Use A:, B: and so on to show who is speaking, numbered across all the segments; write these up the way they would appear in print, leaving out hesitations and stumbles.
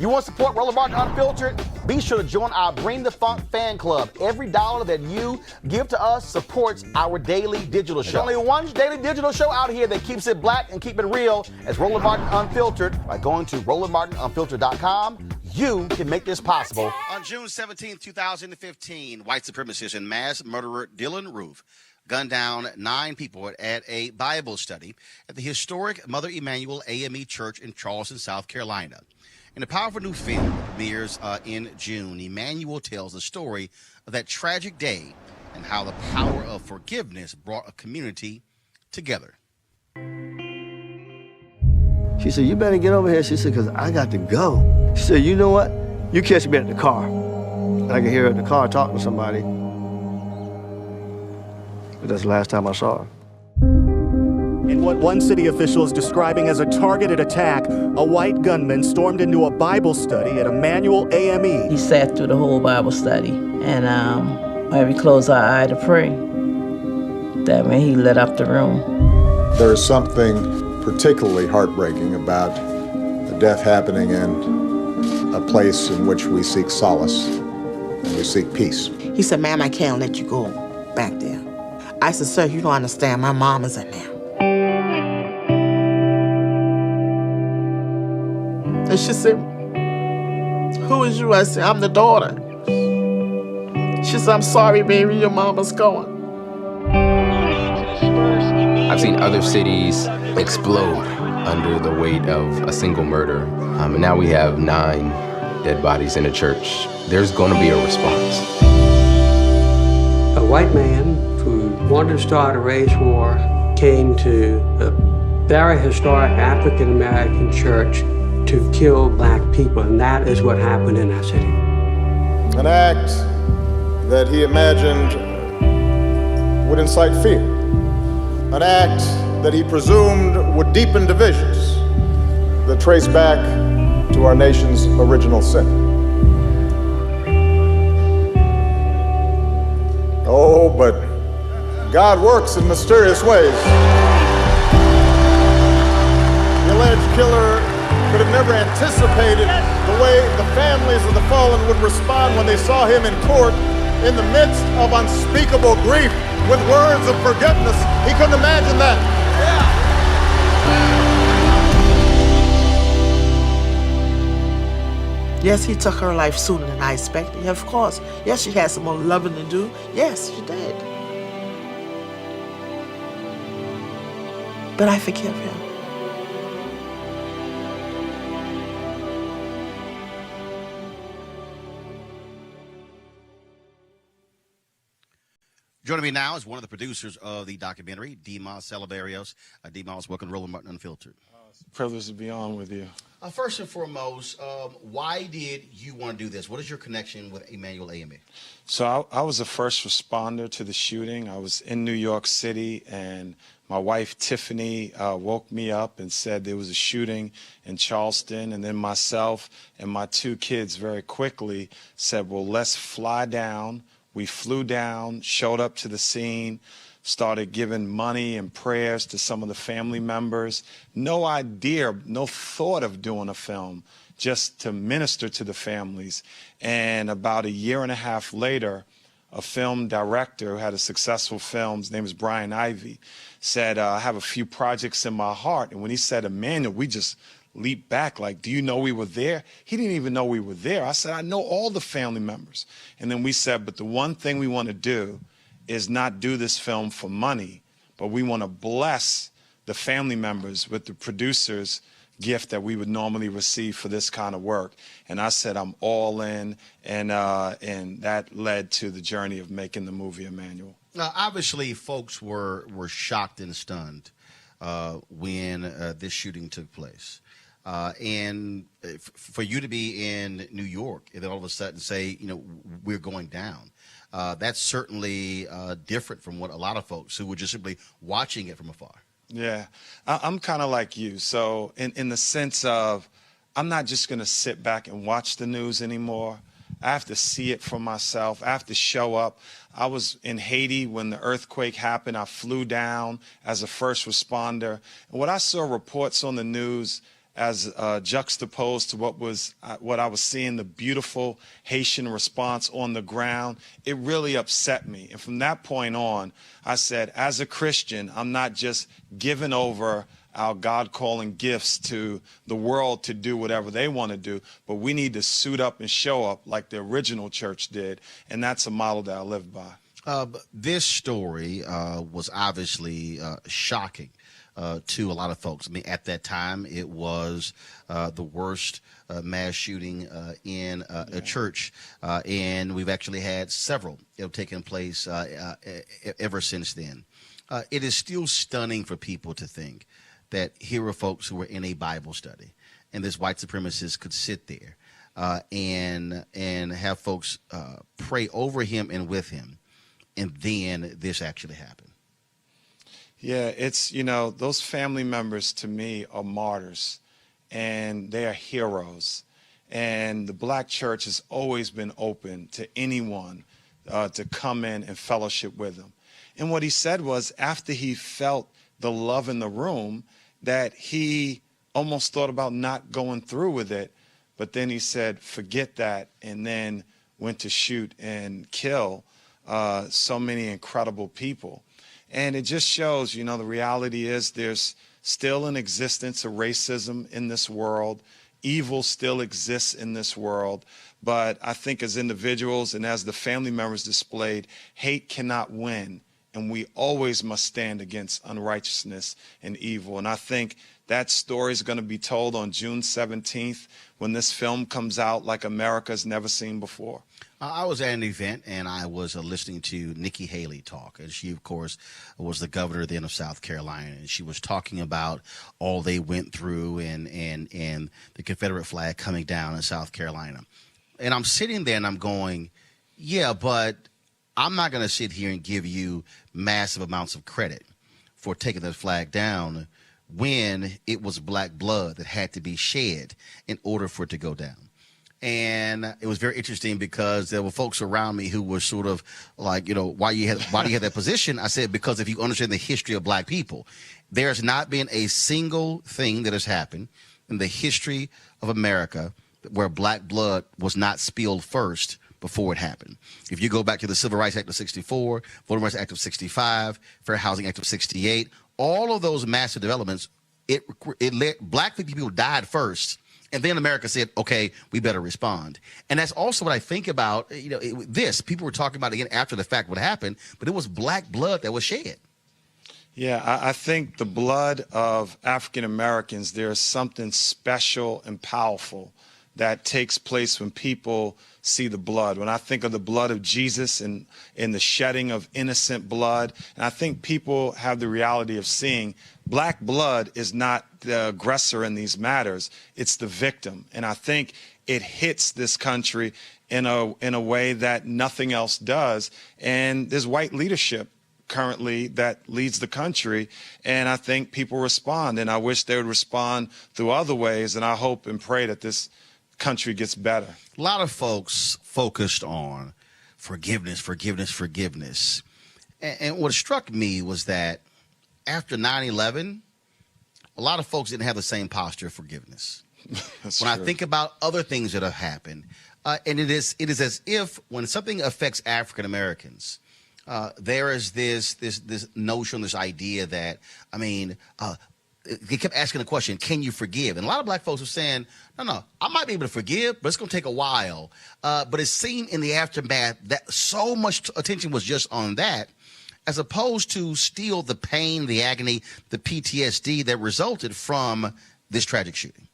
A: You want to support Roland Martin Unfiltered? Be sure to join our Bring the Funk fan club. Every dollar that you give to us supports our daily digital show. There's only one daily digital show out here that keeps it black and keep it real as Roland Martin Unfiltered. By going to RolandMartinUnfiltered.com, you can make this possible. On June 17, 2015, white supremacist and mass murderer Dylann Roof gunned down 9 people at a Bible study at the historic Mother Emanuel AME Church in Charleston, South Carolina. In a powerful new film that premieres in June, Emanuel tells the story of that tragic day and how the power of forgiveness brought a community together.
B: She said, you better get over here. She said, because I got to go. She said, you know what? You catch me at the car. And I could hear her at the car talking to somebody. But that's the last time I saw her.
C: In what one city official is describing as a targeted attack, a white gunman stormed into a Bible study at Emanuel AME.
D: He sat through the whole Bible study, and when we closed our eye to pray, that when he lit up the room.
E: There is something particularly heartbreaking about the death happening in a place in which we seek solace and we seek peace.
F: He said, ma'am, I can't let you go back there. I said, sir, you don't understand. My mom is in there. And she said, who is you? I said, I'm the daughter. She said, I'm sorry, baby, your mama's gone.
G: I've seen other cities explode under the weight of a single murder. And now we have 9 dead bodies in a church. There's going to be a response.
H: A white man who wanted to start a race war came to a very historic African-American church to kill black people, and that is what happened in our city.
E: An act that he imagined would incite fear. An act that he presumed would deepen divisions that trace back to our nation's original sin. Oh, but God works in mysterious ways. The alleged killer could have never anticipated the way the families of the fallen would respond when they saw him in court in the midst of unspeakable grief with words of forgiveness. He couldn't imagine that.
F: Yes, he took her life sooner than I expected. Of course. Yes, she had some more loving to do. Yes, she did. But I forgive him.
A: Joining me now is one of the producers of the documentary, Dimas Salaberrios. Dimas, welcome to Roland Martin Unfiltered.
I: It's a privilege to be on with you.
A: First and foremost, why did you want to do this? What is your connection with Emanuel AME?
I: So I was a first responder to the shooting. I was in New York City, and my wife, Tiffany, woke me up and said there was a shooting in Charleston. And then myself and my 2 kids very quickly said, well, let's fly down. We flew down, showed up to the scene, started giving money and prayers to some of the family members. No idea, no thought of doing a film, just to minister to the families. And about 1.5 years later, a film director who had a successful film, his name is Brian Ivey, said, I have a few projects in my heart. And when he said Emanuel, we just leaped back like, do you know we were there? He didn't even know we were there. I said, I know all the family members. And then we said, but the one thing we want to do is not do this film for money, but we want to bless the family members with the producer's gift that we would normally receive for this kind of work. And I said, I'm all in, and that led to the journey of making the movie Emanuel.
A: Now, obviously, folks were shocked and stunned when this shooting took place. And for you to be in New York and then all of a sudden say, you know, we're going down, that's certainly different from what a lot of folks who were just simply watching it from afar.
I: Yeah, I'm kind of like you. So in the sense of, I'm not just going to sit back and watch the news anymore. I have to see it for myself. I have to show up. I was in Haiti when the earthquake happened. I flew down as a first responder. And what I saw reports on the news, as juxtaposed to what I was seeing, the beautiful Haitian response on the ground, it really upset me. And from that point on, I said, as a Christian, I'm not just giving over our God-calling gifts to the world to do whatever they want to do, but we need to suit up and show up like the original church did, and that's a model that I live by.
J: This story was obviously shocking to a lot of folks. I mean, at that time, it was the worst mass shooting in a church, and we've actually had several taking place ever since then. It is still stunning for people to think that here were folks who were in a Bible study, and this white supremacist could sit there and have folks pray over him and with him, and then this actually happened.
I: Yeah, it's, you know, those family members to me are martyrs, and they are heroes. And the black church has always been open to anyone to come in and fellowship with them. And what he said was, after he felt the love in the room, that he almost thought about not going through with it. But then he said, forget that, and then went to shoot and kill so many incredible people. And it just shows, you know, the reality is there's still an existence of racism in this world. Evil still exists in this world. But I think as individuals and as the family members displayed, hate cannot win. And we always must stand against unrighteousness and evil. And I think that story is going to be told on June 17th when this film comes out like America's never seen before.
J: I was at an event, and I was listening to Nikki Haley talk. And she, of course, was the governor then of South Carolina. And she was talking about all they went through and the Confederate flag coming down in South Carolina. And I'm sitting there, and I'm going, yeah, but I'm not going to sit here and give you massive amounts of credit for taking that flag down when it was black blood that had to be shed in order for it to go down. And it was very interesting because there were folks around me who were sort of like, you know, why do you have that position? I said, because if you understand the history of black people, there's not been a single thing that has happened in the history of America where black blood was not spilled first before it happened. If you go back to the Civil Rights Act of 64, Voting Rights Act of 65, Fair Housing Act of 68, all of those massive developments, it let black people died first. And then America said, okay, we better respond. And that's also what I think about, you know, people were talking about again after the fact what happened, but it was black blood that was shed.
I: Yeah, I think the blood of African Americans, there's something special and powerful that takes place when people see the blood. When I think of the blood of Jesus and the shedding of innocent blood, and I think people have the reality of seeing black blood is not the aggressor in these matters, it's the victim. And I think it hits this country in a way that nothing else does. And there's white leadership currently that leads the country, and I think people respond, and I wish they would respond through other ways, and I hope and pray that this country gets better.
J: A lot of folks focused on forgiveness, forgiveness, forgiveness. And what struck me was that after 9/11, a lot of folks didn't have the same posture of forgiveness. When
I: true.
J: I think about other things that have happened, and it is as if when something affects African Americans, there is this notion, this idea that, I mean, they kept asking the question, can you forgive? And a lot of black folks were saying, no, I might be able to forgive, but it's going to take a while. But it seemed in the aftermath that so much attention was just on that, as opposed to still the pain, the agony, the PTSD that resulted from this tragic shooting.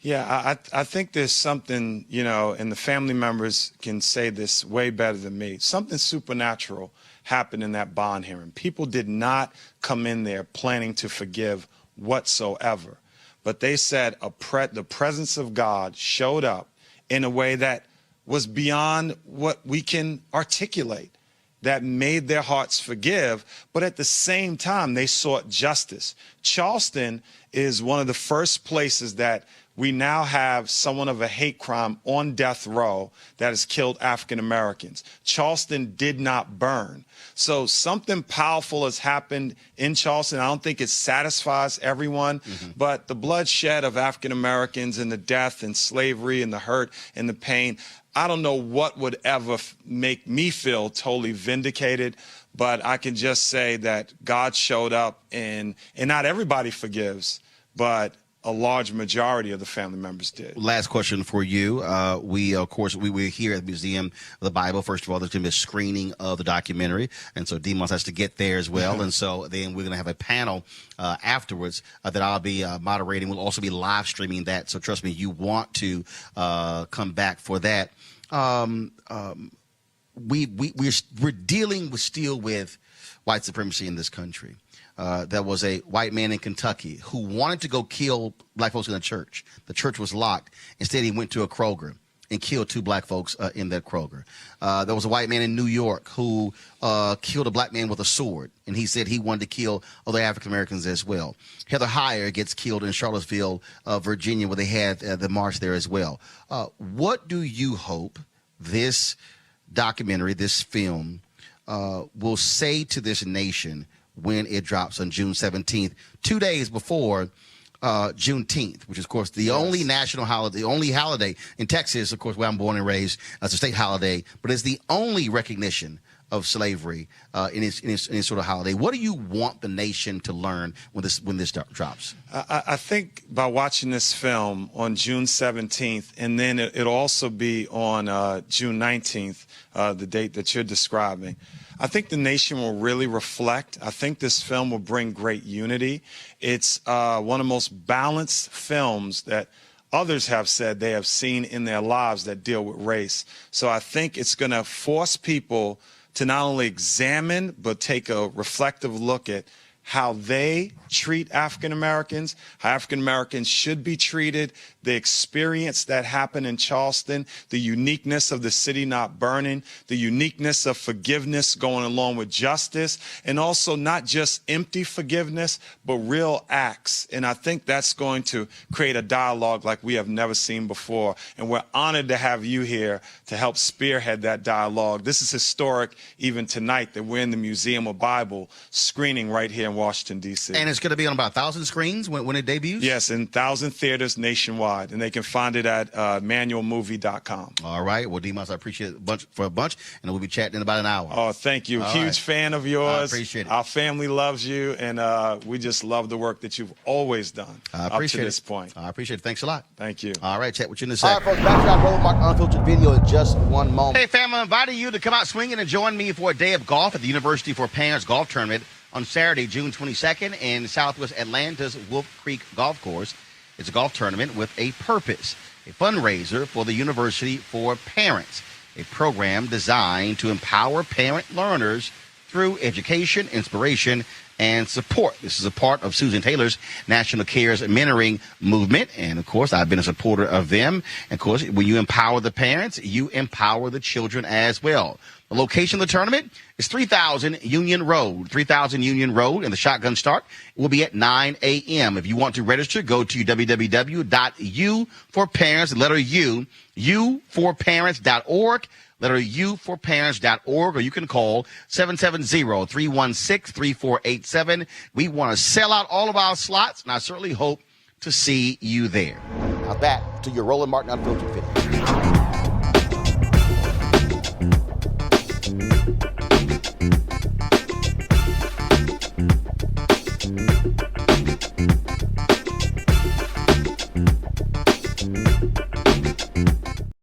I: Yeah, I think there's something, you know, and the family members can say this way better than me. Something supernatural happened in that bond hearing. People did not come in there planning to forgive whatsoever. But they said the presence of God showed up in a way that was beyond what we can articulate, that made their hearts forgive, but at the same time, they sought justice. Charleston is one of the first places that we now have someone of a hate crime on death row that has killed African Americans. Charleston did not burn. So something powerful has happened in Charleston. I don't think it satisfies everyone, but the bloodshed of African Americans and the death and slavery and the hurt and the pain, I don't know what would ever make me feel totally vindicated, but I can just say that God showed up, and not everybody forgives, but a large majority of the family members did.
J: Last question for you. Of course, we're here at the Museum of the Bible. First of all, there's going to be a screening of the documentary, and so Dimas has to get there as well. And so then we're going to have a panel afterwards that I'll be moderating. We'll also be live streaming that, so trust me, you want to come back for that. We're dealing still with white supremacy in this country. There was a white man in Kentucky who wanted to go kill black folks in the church. The church was locked. Instead, he went to a Kroger and killed 2 black folks in that Kroger. There was a white man in New York who killed a black man with a sword, and he said he wanted to kill other African Americans as well. Heather Heyer gets killed in Charlottesville, Virginia, where they had the march there as well. What do you hope this documentary, this film, will say to this nation when it drops on June 17th, 2 days before Juneteenth, which is, of course, the only national holiday, the only holiday in Texas, of course, where I'm born and raised, as a state holiday, but it's the only recognition of slavery in its sort of holiday. What do you want the nation to learn when this drops?
I: I think by watching this film on June 17th, and then it'll also be on June 19th, the date that you're describing, I think the nation will really reflect. I think this film will bring great unity. It's one of the most balanced films that others have said they have seen in their lives that deal with race. So I think it's going to force people to not only examine, but take a reflective look at how they treat African Americans, how African Americans should be treated, the experience that happened in Charleston, the uniqueness of the city not burning, the uniqueness of forgiveness going along with justice, and also not just empty forgiveness, but real acts. And I think that's going to create a dialogue like we have never seen before. And we're honored to have you here to help spearhead that dialogue. This is historic even tonight that we're in the Museum of Bible screening right here in Washington, D.C.
J: And it's going to be on about 1,000 screens when it debuts?
I: Yes, in 1,000 theaters nationwide, and they can find it at manualmovie.com.
J: All right. Well, Dimas, I appreciate it for a bunch, and we'll be chatting in about an hour.
I: Oh, thank you.
J: All
I: Huge
J: right.
I: fan of yours.
J: I appreciate it.
I: Our family loves you, and we just love the work that you've always done up to this point.
J: I appreciate it. Thanks a lot.
I: Thank you.
J: All right, chat with you in a
A: All
J: second.
A: right, folks, back to our Roland Martin Unfiltered video in just one moment.
J: Hey, family, I'm inviting you to come out swinging and join me for a day of golf at the University for Parents Golf Tournament on Saturday, June 22nd in Southwest Atlanta's Wolf Creek Golf Course. It's a golf tournament with a purpose, a fundraiser for the University for Parents, a program designed to empower parent learners through education, inspiration, and support. This is a part of Susan Taylor's National Cares Mentoring Movement. And, of course, I've been a supporter of them. And, of course, when you empower the parents, you empower the children as well. The location of the tournament is 3000 Union Road. 3000 Union Road, and the shotgun start will be at 9 a.m. If you want to register, go to www.uforparents, letter U, uforparents.org, letter uforparents.org, or you can call 770-316-3487. We want to sell out all of our slots, and I certainly hope to see you there.
A: Now back to your Roland Martin Unfiltered video.